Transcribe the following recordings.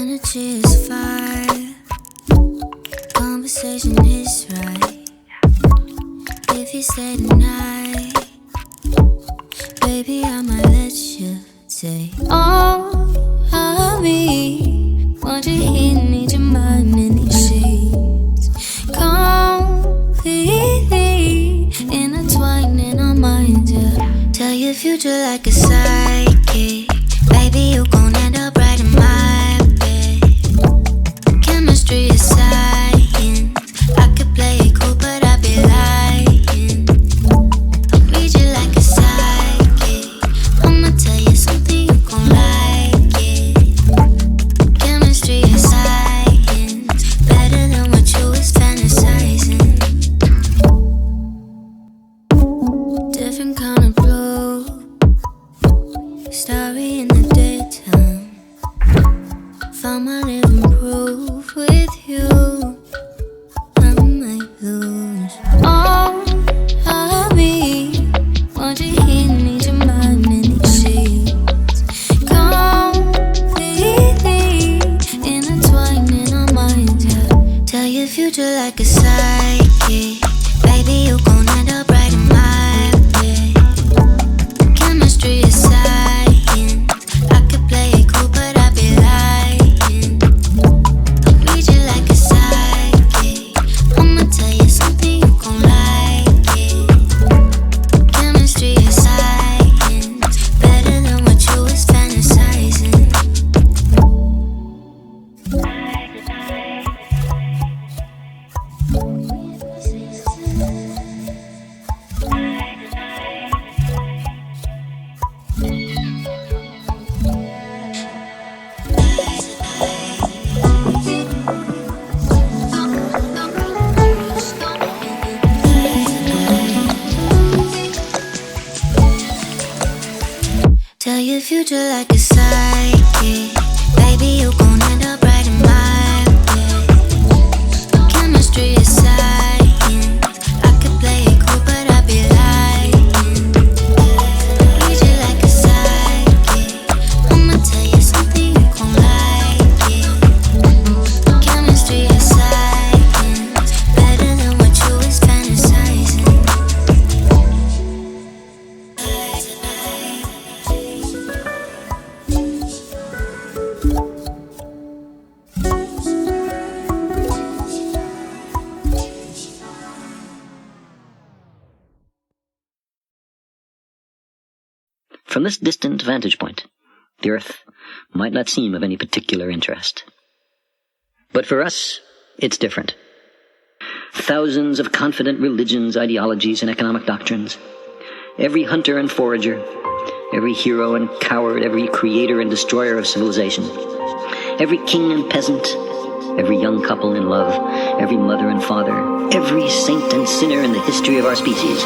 Energy is fire. Conversation is right. If you stay tonight, baby, I might let you say all of me. Want you here, need your mind in these sheets. Completely intertwined in our minds, yeah. Tell your future like a psychic. Baby, you gon' end up right in my bed. Chemistry is science. I could play it cool, but I'd be lying. I'll read you like a psychic. I'ma tell you something, you gon' like it. Chemistry is science. Better than what you was fantasizing. Different kind of blue. Starry in the daytime. Found my living proof with you. I might lose all of me. Want you here, need your mind in these sheets. Completely intertwined in our minds, yeah. Tell your future like a psychic. Baby, you gon' end up right in my bed. Chemistry is science. I could play it cool, but I'd be lying. I'll read you like a psychic. I'ma tell you something, you gon' like it. Chemistry is science. Better than what you was fantasizing. Tell your future like a psychic. Baby, you gon' end up right in my bed. Chemistry is science. I could play it cool, but I'd be lying. Read you like a psychic. I'ma tell you something, you gon' like it. Chemistry is science. Better than what you was fantasizing. From this distant vantage point, the Earth might not seem of any particular interest. But for us, it's different. Thousands of confident religions, ideologies, and economic doctrines. Every hunter and forager, every hero and coward, every creator and destroyer of civilization. Every king and peasant, every young couple in love, every mother and father, every saint and sinner in the history of our species.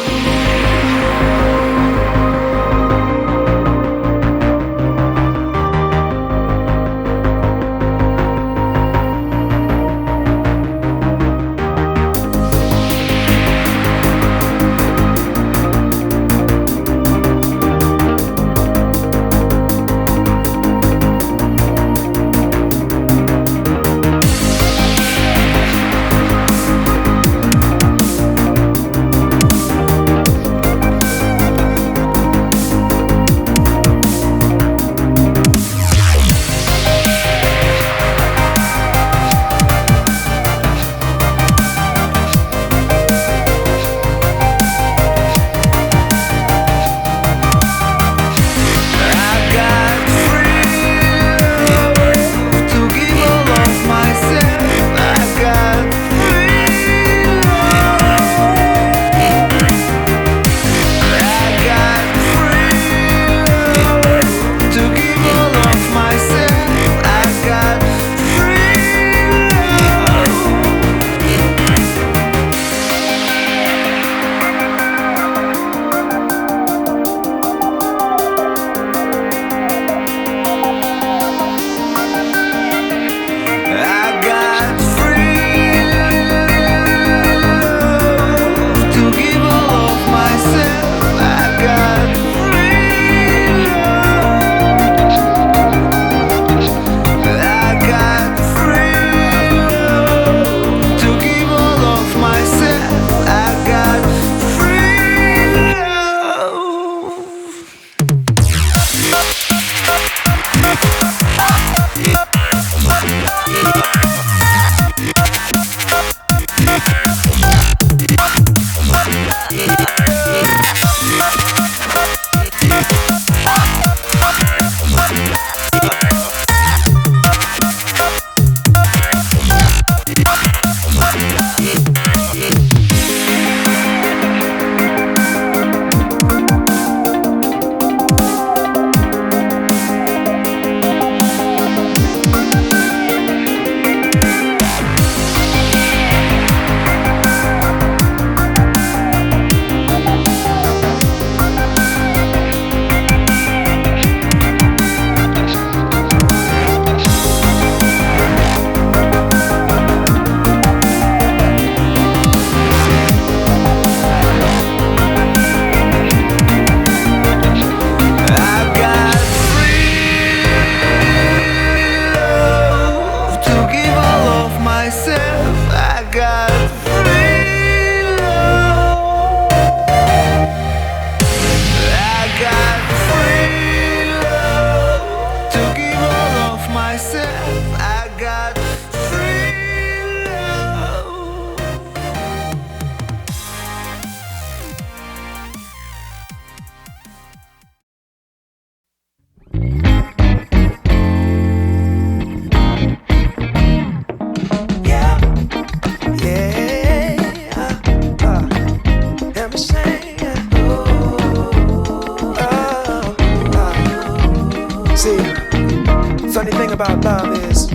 is,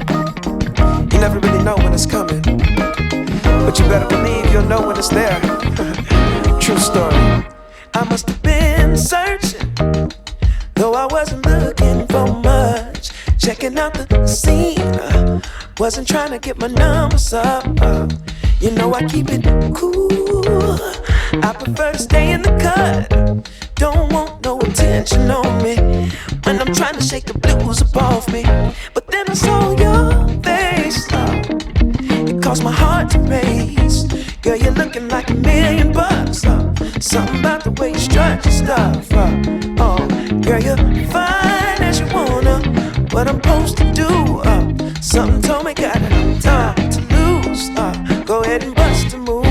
you never really know when it's coming, but you better believe you'll know when it's there. True story. I must have been searching, though I wasn't looking for much. Checking out the scene, wasn't trying to get my numbers up. You know I keep it cool, I prefer to stay in the cut. Don't want no attention on me when I'm trying to shake the blues up off me. But then I saw your face, it caused my heart to race. Girl, you're looking like $1,000,000. Something about the way you strut your stuff. Oh, girl, you're fine as you wanna. What I'm supposed to do? Something told me got time to lose. Go ahead and bust a move.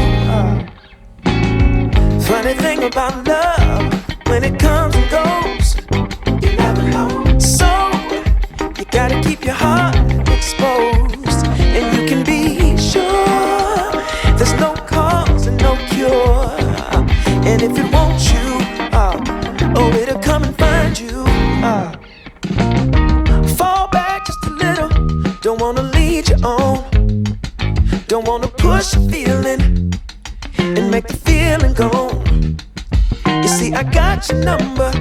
Funny thing about love, when it comes and goes, you never know. So you gotta keep your heart exposed, and you can be sure there's no cause and no cure. And if it wants you, oh, it'll come and find you. Fall back just a little, don't wanna lead you on, don't wanna push a feeling and make the feeling gone. You see, I got your number,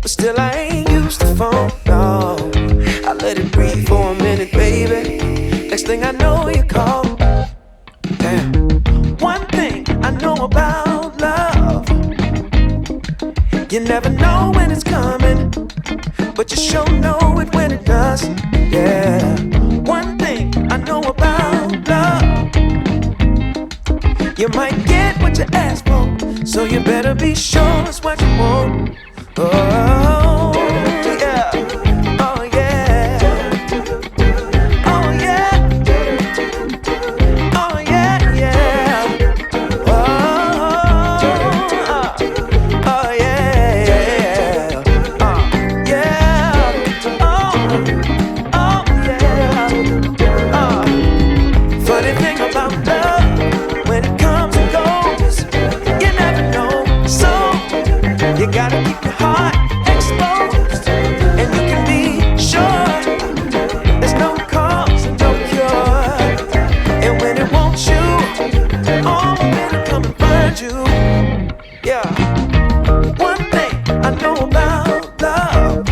but still I ain't used the phone, no. I let it breathe for a minute, baby. Next thing I know, you call. Damn. One thing I know about love, you never know when it's coming, but you sure know it when it does. Yeah. One thing I know about love, you might get what you ask for, so you better be sure it's what you want. Oh, yeah. Oh, yeah. Oh, yeah. Oh, yeah, yeah. Oh, oh, yeah, yeah. Yeah. Oh, yeah. Funny thing about love, when it comes and goes, you never know. So you gotta keep your heart exposed, and you can be sure there's no cause and no cure. And when it wants you, oh, it'll come and find you. Yeah. One thing I know about love,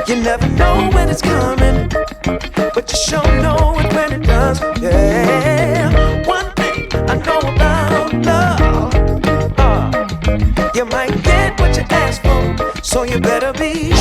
you never know when it's coming, but you sure know it when it does. Yeah. One thing I know about love, you might get what you ask for, so you better be